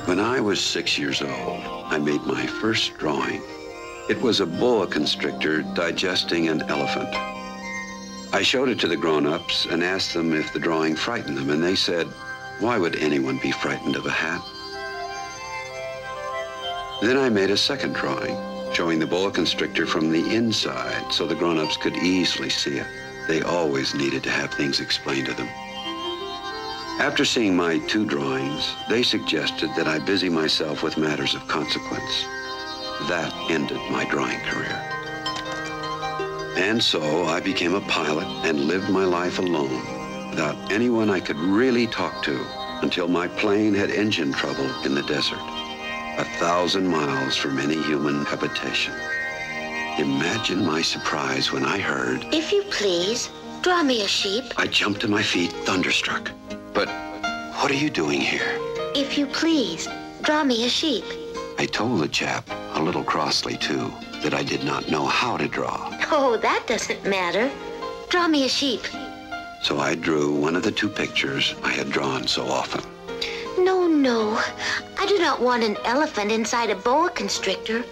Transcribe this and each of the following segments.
When I was 6 years old, I made my first drawing. It was a boa constrictor digesting an elephant. I showed it to the grown-ups and asked them if the drawing frightened them, and they said, "Why would anyone be frightened of a hat?" Then I made a second drawing, showing the boa constrictor from the inside so the grown-ups could easily see it. They always needed to have things explained to them. After seeing my 2 drawings, they suggested that I busy myself with matters of consequence. That ended my drawing career. And so I became a pilot and lived my life alone, without anyone I could really talk to, until my plane had engine trouble in the desert, 1,000 miles from any human habitation. Imagine my surprise when I heard, "If you please, draw me a sheep." I jumped to my feet, thunderstruck. "But what are you doing here?" "If you please, draw me a sheep." I told the chap, a little crossly too, that I did not know how to draw. "Oh, that doesn't matter. Draw me a sheep." So I drew one of the 2 pictures I had drawn so often. "No, no. I do not want an elephant inside a boa constrictor.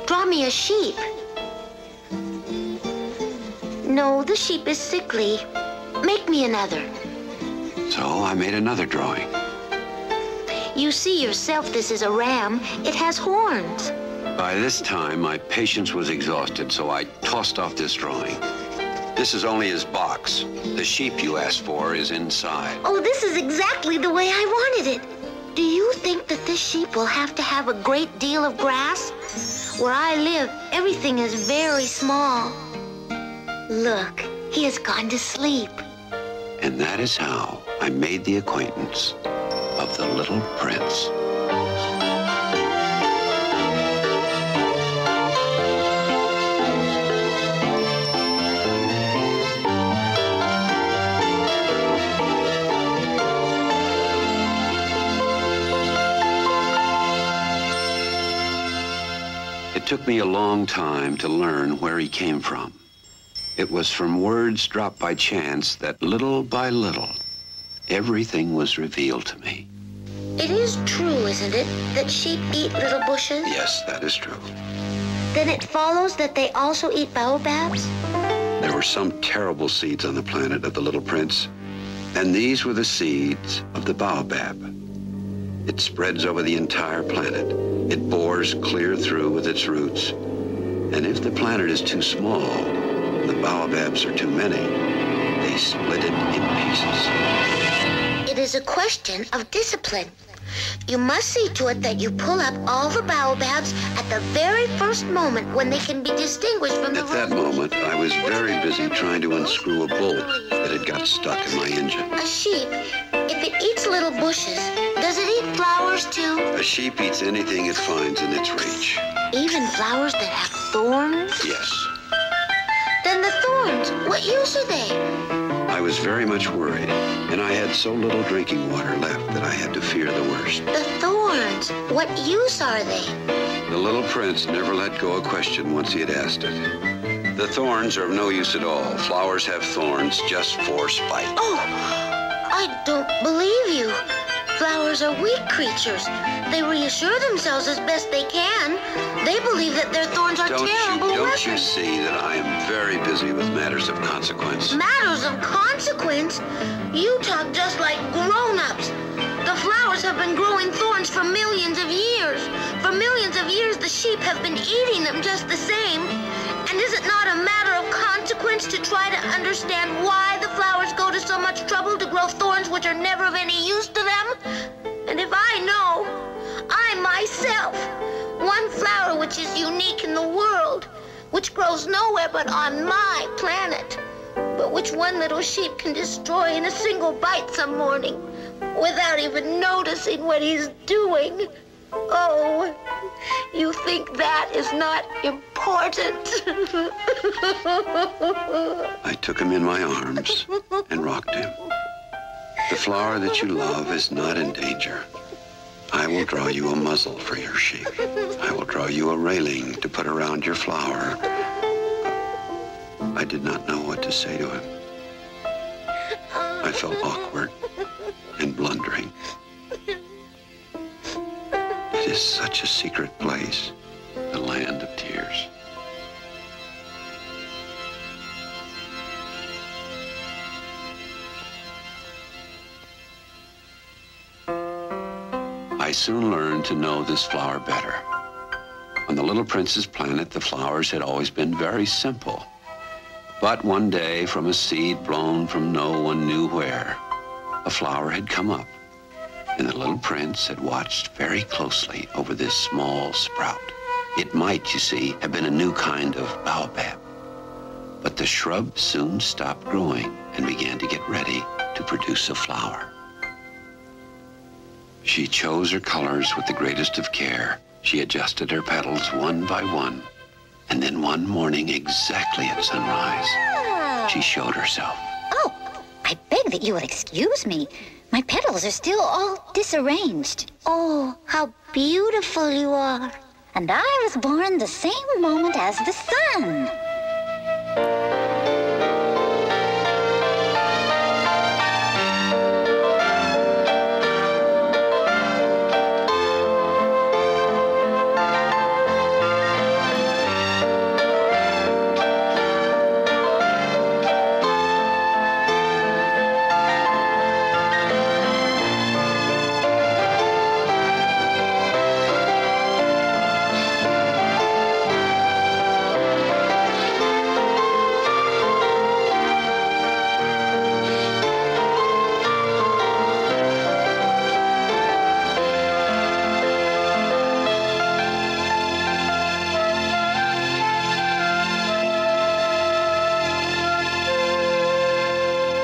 Draw me a sheep." "No, the sheep is sickly. Make me another." So I made another drawing. "You see yourself this is a ram. It has horns." By this time, my patience was exhausted, so I tossed off this drawing. "This is only his box. The sheep you asked for is inside." "Oh, this is exactly the way I wanted it. Do you think that this sheep will have to have a great deal of grass? Where I live, everything is very small. Look, he has gone to sleep." And that is how I made the acquaintance of the little prince. It took me a long time to learn where he came from. It was from words dropped by chance that little by little, everything was revealed to me. It is true, isn't it, that sheep eat little bushes? Yes, that is true. Then it follows that they also eat baobabs? There were some terrible seeds on the planet of the little prince, and these were the seeds of the baobab. It spreads over the entire planet. It bores clear through with its roots. And if the planet is too small, the baobabs are too many, they split it in pieces. It is a question of discipline. You must see to it that you pull up all the baobabs at the very first moment when they can be distinguished from the... At that moment, I was very busy trying to unscrew a bolt that had got stuck in my engine. A sheep, if it eats little bushes, does it eat flowers too? A sheep eats anything it finds in its reach. Even flowers that have thorns? Yes. Then the thorns, what use are they? I was very much worried, and I had so little drinking water left that I had to fear the worst. The thorns, what use are they? The little prince never let go a question once he had asked it. The thorns are of no use at all. Flowers have thorns just for spite. Oh, I don't believe you. Flowers are weak creatures. They reassure themselves as best they can. They believe that their thorns are terrible weapons. Don't you see that I am very busy with matters of consequence? Matters of consequence? You talk just like grown-ups. The flowers have been growing thorns for millions of years. For millions of years, the sheep have been eating them just the same. And is it not a matter of consequence to try to understand why the flowers go to so much trouble to grow thorns which are never of any use to them? And if I know, I myself, one flower which is unique in the world, which grows nowhere but on my planet, but which one little sheep can destroy in a single bite some morning without even noticing what he's doing. Oh, you think that is not important? I took him in my arms and rocked him. The flower that you love is not in danger. I will draw you a muzzle for your sheep. I will draw you a railing to put around your flower. I did not know what to say to him. I felt awkward and blundering. is such a secret place, the land of tears. I soon learned to know this flower better. On the little prince's planet, the flowers had always been very simple. But one day, from a seed blown from no one knew where, a flower had come up, and the little prince had watched very closely over this small sprout. It might, you see, have been a new kind of baobab. But the shrub soon stopped growing and began to get ready to produce a flower. She chose her colors with the greatest of care. She adjusted her petals one by one. And then one morning, exactly at sunrise, she showed herself. Oh, I beg that you will excuse me. My petals are still all disarranged. Oh, how beautiful you are. And I was born the same moment as the sun.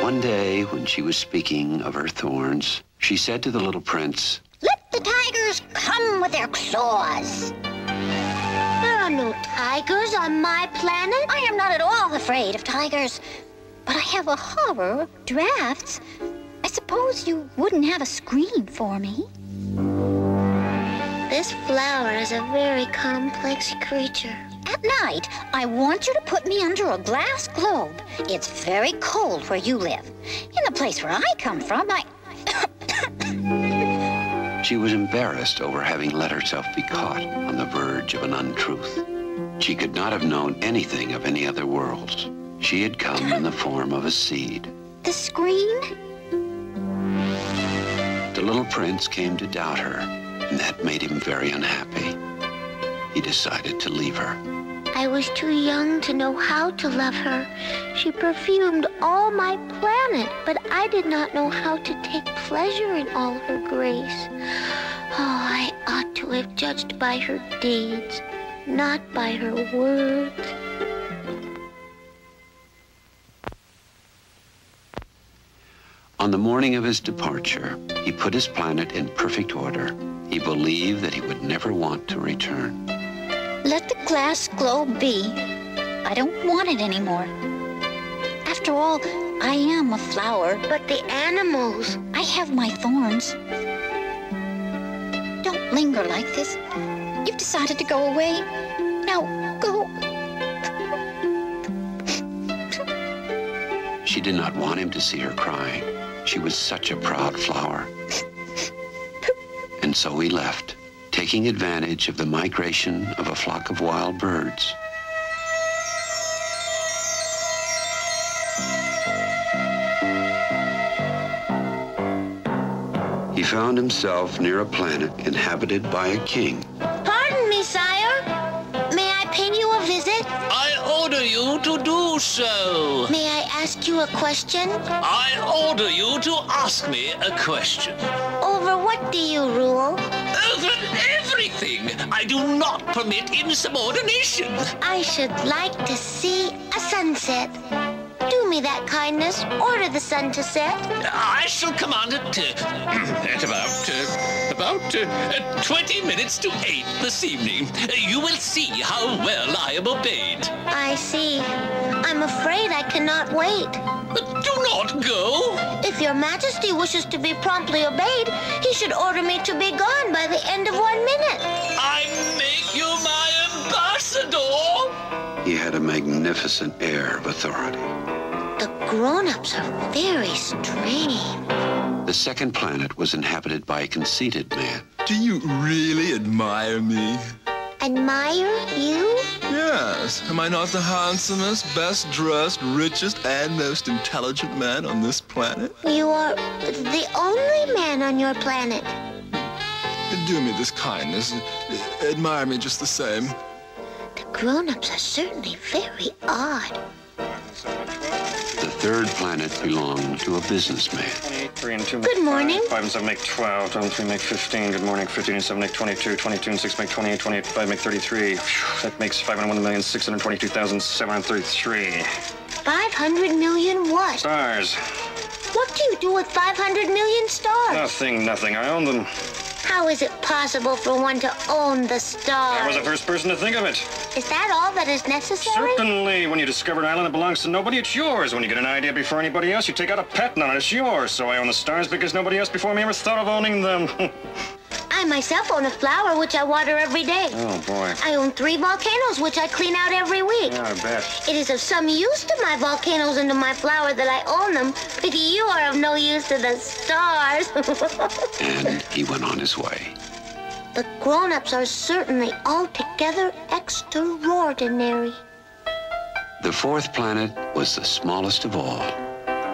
One day, when she was speaking of her thorns, she said to the little prince, Let the tigers come with their claws. There are no tigers on my planet. I am not at all afraid of tigers, but I have a horror of drafts. I suppose you wouldn't have a screen for me? This flower is a very complex creature. At night, I want you to put me under a glass globe. It's very cold where you live. In the place where I come from, She was embarrassed over having let herself be caught on the verge of an untruth. She could not have known anything of any other worlds. She had come in the form of a seed. The screen? The little prince came to doubt her, and that made him very unhappy. He decided to leave her. I was too young to know how to love her. She perfumed all my planet, but I did not know how to take pleasure in all her grace. Oh, I ought to have judged by her deeds, not by her words. On the morning of his departure, he put his planet in perfect order. He believed that he would never want to return. Let the glass globe be. I don't want it anymore. After all, I am a flower. But the animals. I have my thorns. Don't linger like this. You've decided to go away. Now, go. She did not want him to see her crying. She was such a proud flower. And so he left, taking advantage of the migration of a flock of wild birds. He found himself near a planet inhabited by a king. Pardon me, sire. May I pay you a visit? I order you to do so. May I ask you a question? I order you to ask me a question. Over what do you rule? Over everything. I do not permit insubordination. I should like to see a sunset. Do me that kindness. Order the sun to set. I shall command it at 20 minutes to 8 this evening. You will see how well I am obeyed. I see. I'm afraid I cannot wait. Do not go. If your majesty wishes to be promptly obeyed, he should order me to be gone by the end of 1 minute. I make you my ambassador. He had a magnificent air of authority. The grown-ups are very strange. The second planet was inhabited by a conceited man. Do you really admire me? Admire you? Yes. Am I not the handsomest, best dressed, richest, and most intelligent man on this planet? You are the only man on your planet. Do me this kindness. Admire me just the same. The grown-ups are certainly very odd. The third planet belonged to a businessman. 3 and 2 make Good morning. 5 and 7 make 12. 12 and 3 make 15. Good morning. 15 and 7 make 22. 22 and 6 make 28. 28 and 5 make 33. That makes 501,622,733. 500 million what? Stars. What do you do with 500 million stars? Nothing. I own them. How is it possible for one to own the stars? I was the first person to think of it. Is that all that is necessary? Certainly. When you discover an island that belongs to nobody, it's yours. When you get an idea before anybody else, you take out a patent on it. It's yours. So I own the stars because nobody else before me ever thought of owning them. I myself own a flower which I water every day. Oh, boy. I own 3 volcanoes which I clean out every week. Yeah, I bet. It is of some use to my volcanoes and to my flower that I own them. Pity you are of no use to the stars. And he went on his way. The grown-ups are certainly altogether extraordinary. The fourth planet was the smallest of all.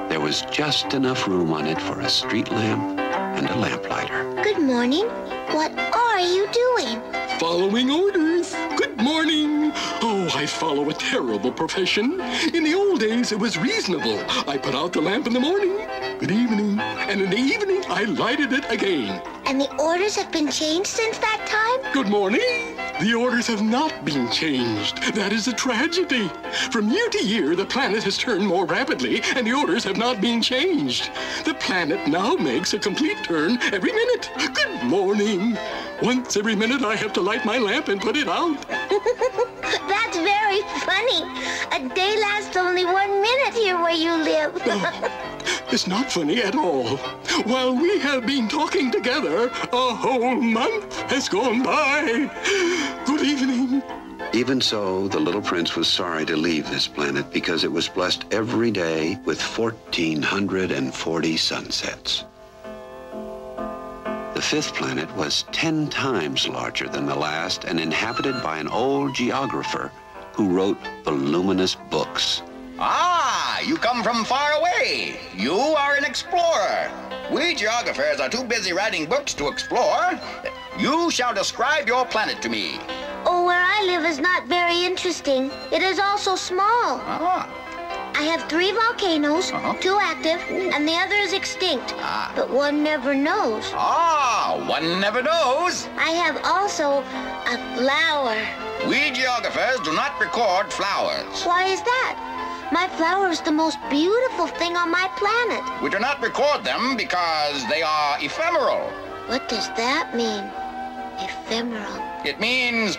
There was just enough room on it for a street lamp and a lamplighter. Good morning. What are you doing? Following orders. Good morning. Oh, I follow a terrible profession. In the old days, it was reasonable. I put out the lamp in the morning. Good evening. And in the evening, I lighted it again. And the orders have been changed since that time? Good morning. The orders have not been changed. That is a tragedy. From year to year, the planet has turned more rapidly, and the orders have not been changed. The planet now makes a complete turn every minute. Good morning. Once every minute, I have to light my lamp and put it out. That's very funny. A day lasts only 1 minute here where you live. It's not funny at all. While we have been talking together, a whole month has gone by. Good evening. Even so, the little prince was sorry to leave this planet because it was blessed every day with 1,440 sunsets. The fifth planet was 10 times larger than the last and inhabited by an old geographer who wrote voluminous books. Ah, you come from far away. You are an explorer. We geographers are too busy writing books to explore. You shall describe your planet to me. Oh, where I live is not very interesting. It is also small. Ah. I have 3 volcanoes, 2 active, and the other is extinct. But one never knows. Ah, one never knows. I have also a flower. We geographers do not record flowers. Why is that? My flower is the most beautiful thing on my planet. We do not record them because they are ephemeral. What does that mean? Ephemeral. It means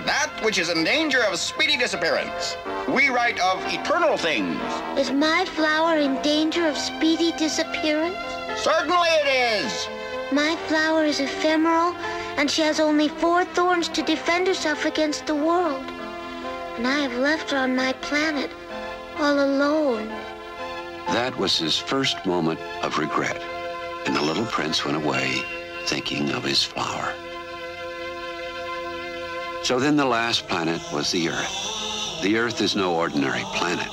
that which is in danger of speedy disappearance. We write of eternal things. Is my flower in danger of speedy disappearance? Certainly it is. My flower is ephemeral, and she has only 4 thorns to defend herself against the world. And I have left her on my planet, all alone. That was his first moment of regret, and the little prince went away thinking of his flower. So then the last planet was the Earth. The Earth is no ordinary planet.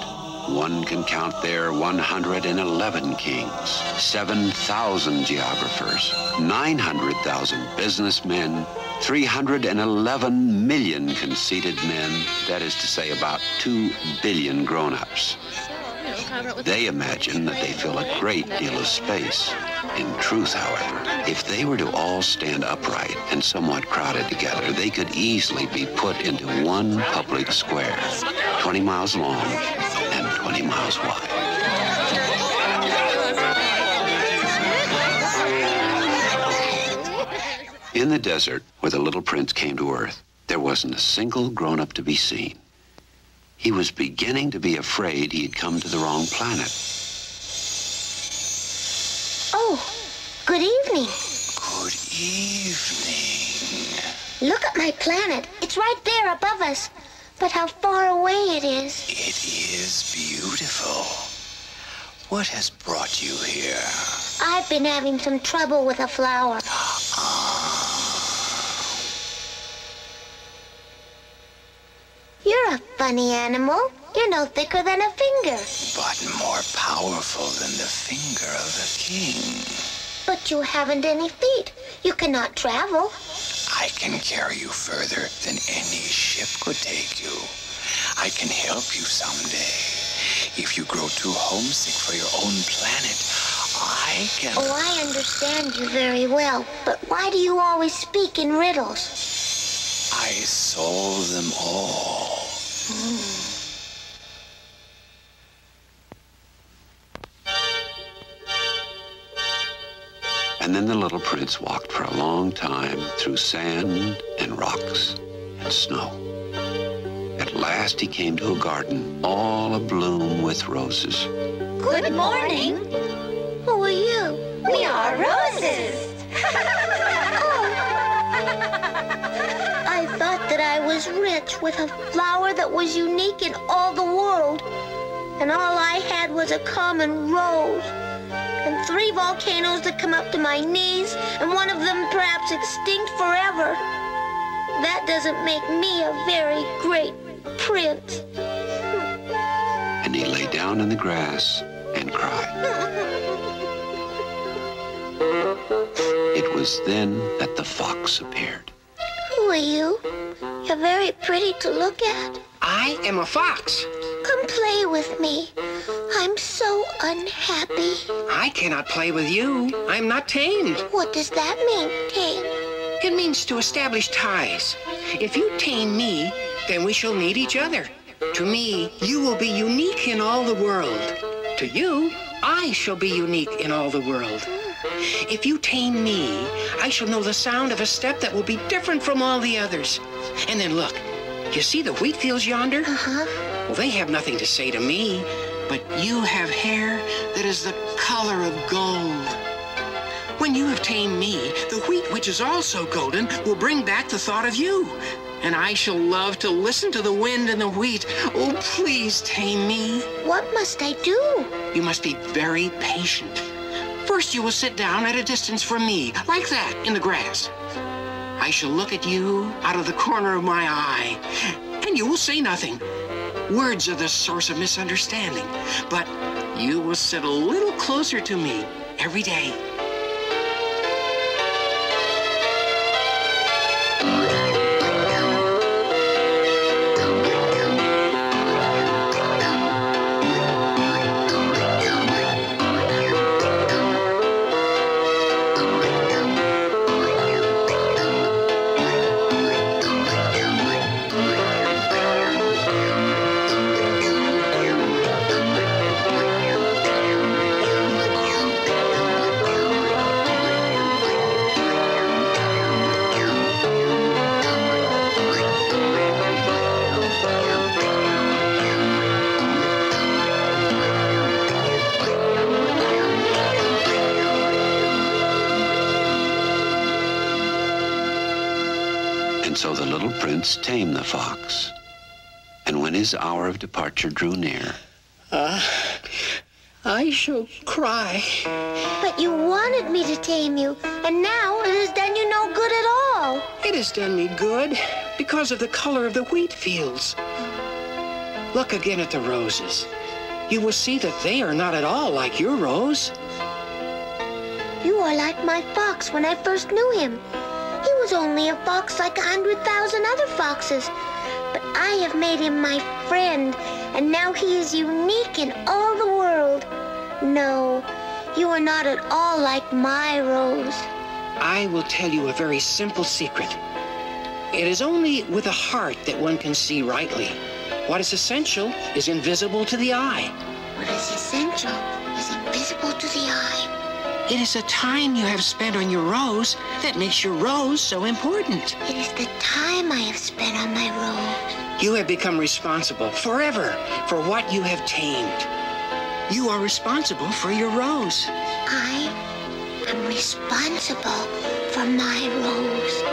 One can count there 111 kings, 7,000 geographers, 900,000 businessmen, 311 million conceited men, that is to say about 2 billion grown-ups. They imagine that they fill a great deal of space. In truth, however, if they were to all stand upright and somewhat crowded together, they could easily be put into one public square, 20 miles long and 20 miles wide. In the desert, where the little prince came to Earth, there wasn't a single grown-up to be seen. He was beginning to be afraid he had come to the wrong planet. Oh, good evening. Good evening. Look at my planet. It's right there above us. But how far away it is. It is beautiful. What has brought you here? I've been having some trouble with a flower. funny animal. You're no thicker than a finger. But more powerful than the finger of a king. But you haven't any feet. You cannot travel. I can carry you further than any ship could take you. I can help you someday. If you grow too homesick for your own planet, I can... Oh, I understand you very well. But why do you always speak in riddles? I solve them all. And then the little prince walked for a long time through sand and rocks and snow. At last he came to a garden all abloom with roses. Good morning. Who are you? We are roses. I thought that I was rich with a flower that was unique in all the world. And all I had was a common rose. And 3 volcanoes that come up to my knees, and one of them perhaps extinct forever. That doesn't make me a very great prince. And he lay down in the grass and cried. It was then that the fox appeared. Who are you? You're very pretty to look at. I am a fox. Come play with me. I'm so unhappy. I cannot play with you. I'm not tamed. What does that mean, tame? It means to establish ties. If you tame me, then we shall need each other. To me, you will be unique in all the world. To you, I shall be unique in all the world. If you tame me, I shall know the sound of a step that will be different from all the others. And then look, you see the wheat fields yonder? Uh-huh. Well, they have nothing to say to me, but you have hair that is the color of gold. When you have tamed me, the wheat, which is also golden, will bring back the thought of you. And I shall love to listen to the wind and the wheat. Oh, please tame me. What must I do? You must be very patient. First, you will sit down at a distance from me, like that, in the grass. I shall look at you out of the corner of my eye, and you will say nothing. Words are the source of misunderstanding, but you will sit a little closer to me every day. And so the little prince tamed the fox. And when his hour of departure drew near, I shall cry. But you wanted me to tame you, and now it has done you no good at all. It has done me good because of the color of the wheat fields. Look again at the roses. You will see that they are not at all like your rose. You are like my fox when I first knew him. He was only a fox like 100,000 other foxes. But I have made him my friend, and now he is unique in all the world. No, you are not at all like my rose. I will tell you a very simple secret. It is only with a heart that one can see rightly. What is essential is invisible to the eye. What is essential is invisible to the eye. It is the time you have spent on your rose that makes your rose so important. It is the time I have spent on my rose. You have become responsible forever for what you have tamed. You are responsible for your rose. I am responsible for my rose.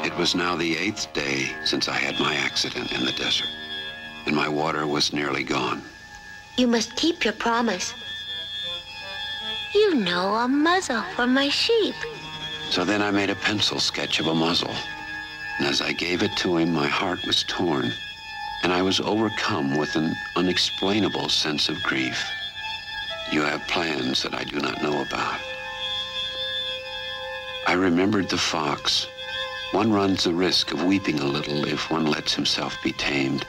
it was now the 8th day since I had my accident in the desert, and my water was nearly gone. You must keep your promise. You know, a muzzle for my sheep. So then I made a pencil sketch of a muzzle. And as I gave it to him, my heart was torn, and I was overcome with an unexplainable sense of grief. You have plans that I do not know about. I remembered the fox. One runs the risk of weeping a little if one lets himself be tamed.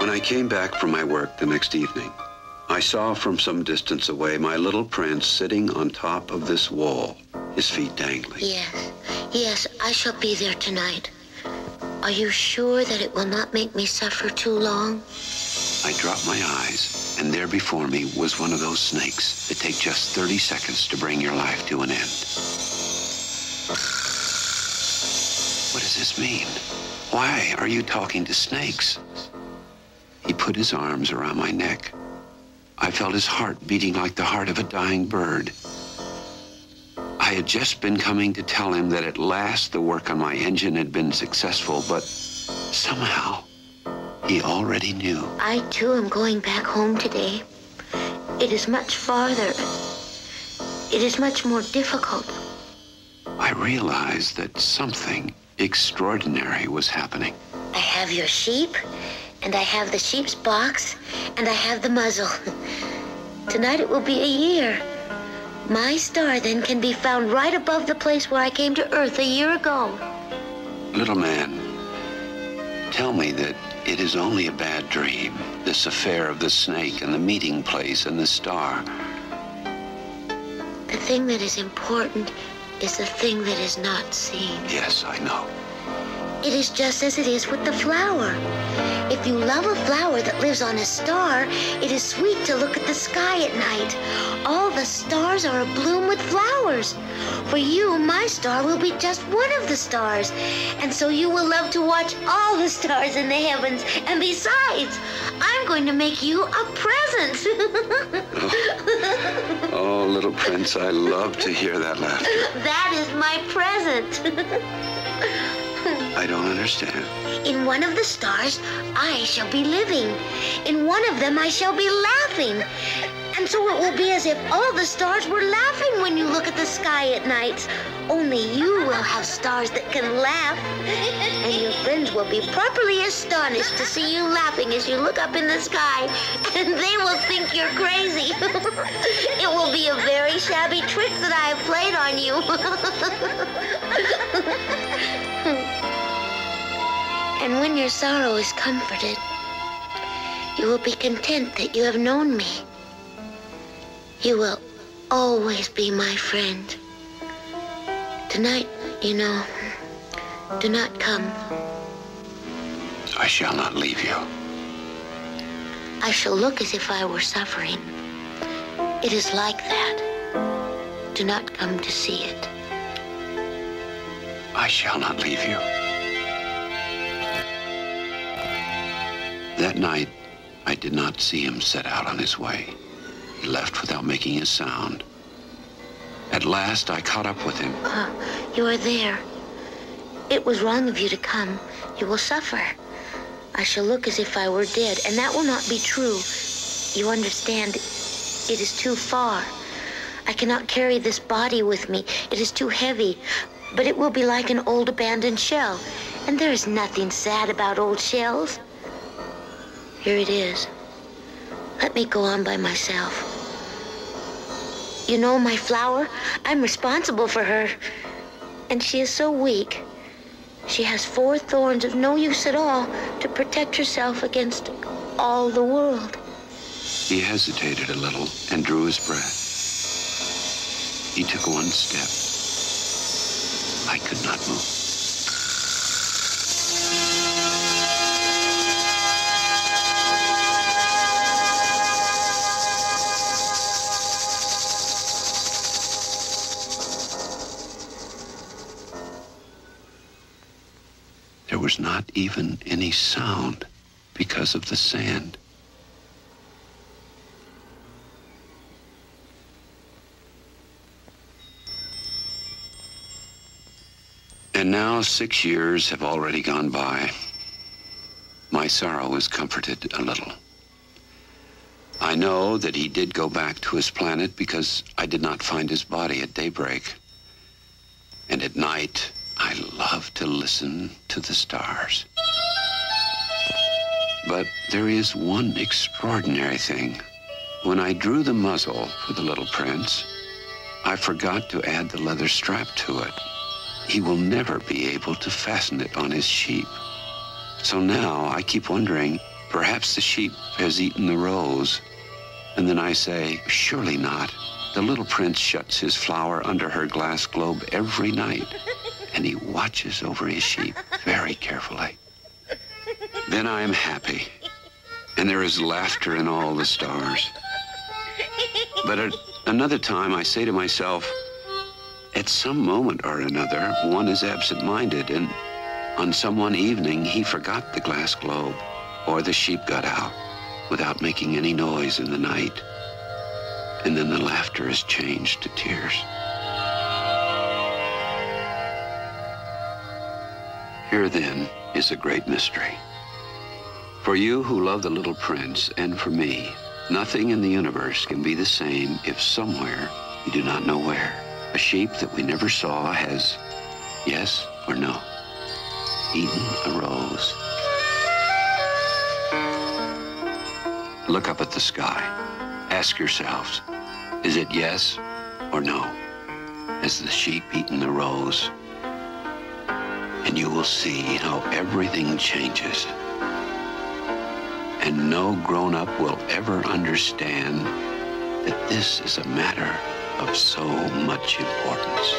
When I came back from my work the next evening, I saw from some distance away my little prince sitting on top of this wall, his feet dangling. Yes, I shall be there tonight. Are you sure that it will not make me suffer too long? I dropped my eyes, and there before me was one of those snakes that take just 30 seconds to bring your life to an end. What does this mean? Why are you talking to snakes? He put his arms around my neck. I felt his heart beating like the heart of a dying bird. I had just been coming to tell him that at last the work on my engine had been successful, but somehow he already knew. I, too, am going back home today. It is much farther. It is much more difficult. I realized that something extraordinary was happening. I have your sheep, and I have the sheep's box, and I have the muzzle. Tonight it will be a year. My star then can be found right above the place where I came to Earth a year ago. Little man, tell me that it is only a bad dream, this affair of the snake and the meeting place and the star. The thing that is important is the thing that is not seen. Yes, I know. It is just as it is with the flower. If you love a flower that lives on a star, it is sweet to look at the sky at night. All the stars are abloom with flowers. For you, my star will be just one of the stars. And so you will love to watch all the stars in the heavens. And besides, I'm going to make you a present. Oh, little prince, I love to hear that laughter. That is my present. I don't understand. In one of the stars, I shall be living. In one of them, I shall be laughing. And so it will be as if all the stars were laughing when you look at the sky at night. Only you will have stars that can laugh. And your friends will be properly astonished to see you laughing as you look up in the sky. And they will think you're crazy. It will be a very shabby trick that I have played on you. And when your sorrow is comforted, you will be content that you have known me. You will always be my friend. Tonight, you know, do not come. I shall not leave you. I shall look as if I were suffering. It is like that. Do not come to see it. I shall not leave you. That night, I did not see him set out on his way. He left without making a sound. At last, I caught up with him. You are there. It was wrong of you to come. You will suffer. I shall look as if I were dead, and that will not be true. You understand, it is too far. I cannot carry this body with me. It is too heavy, but it will be like an old abandoned shell. And there is nothing sad about old shells. Here it is. Let me go on by myself. You know my flower? I'm responsible for her. And she is so weak. She has 4 thorns of no use at all to protect herself against all the world. He hesitated a little and drew his breath. He took one step. I could not move. There was not even any sound because of the sand. And now 6 years have already gone by. My sorrow is comforted a little. I know that he did go back to his planet because I did not find his body at daybreak. And at night, I love to listen to the stars. But there is one extraordinary thing. When I drew the muzzle for the little prince, I forgot to add the leather strap to it. He will never be able to fasten it on his sheep. So now I keep wondering, perhaps the sheep has eaten the rose. And then I say, surely not. The little prince shuts his flower under her glass globe every night, and he watches over his sheep very carefully. Then I am happy, and there is laughter in all the stars. But at another time, I say to myself, at some moment or another, one is absent-minded, and on some one evening, he forgot the glass globe, or the sheep got out without making any noise in the night. And then the laughter is changed to tears. Here, then, is a great mystery. For you who love the little prince, and for me, nothing in the universe can be the same if somewhere, we do not know where, a sheep that we never saw has, yes or no, eaten a rose. Look up at the sky. Ask yourselves, is it yes or no? Has the sheep eaten the rose? And you will see how everything changes. And no grown-up will ever understand that this is a matter of so much importance.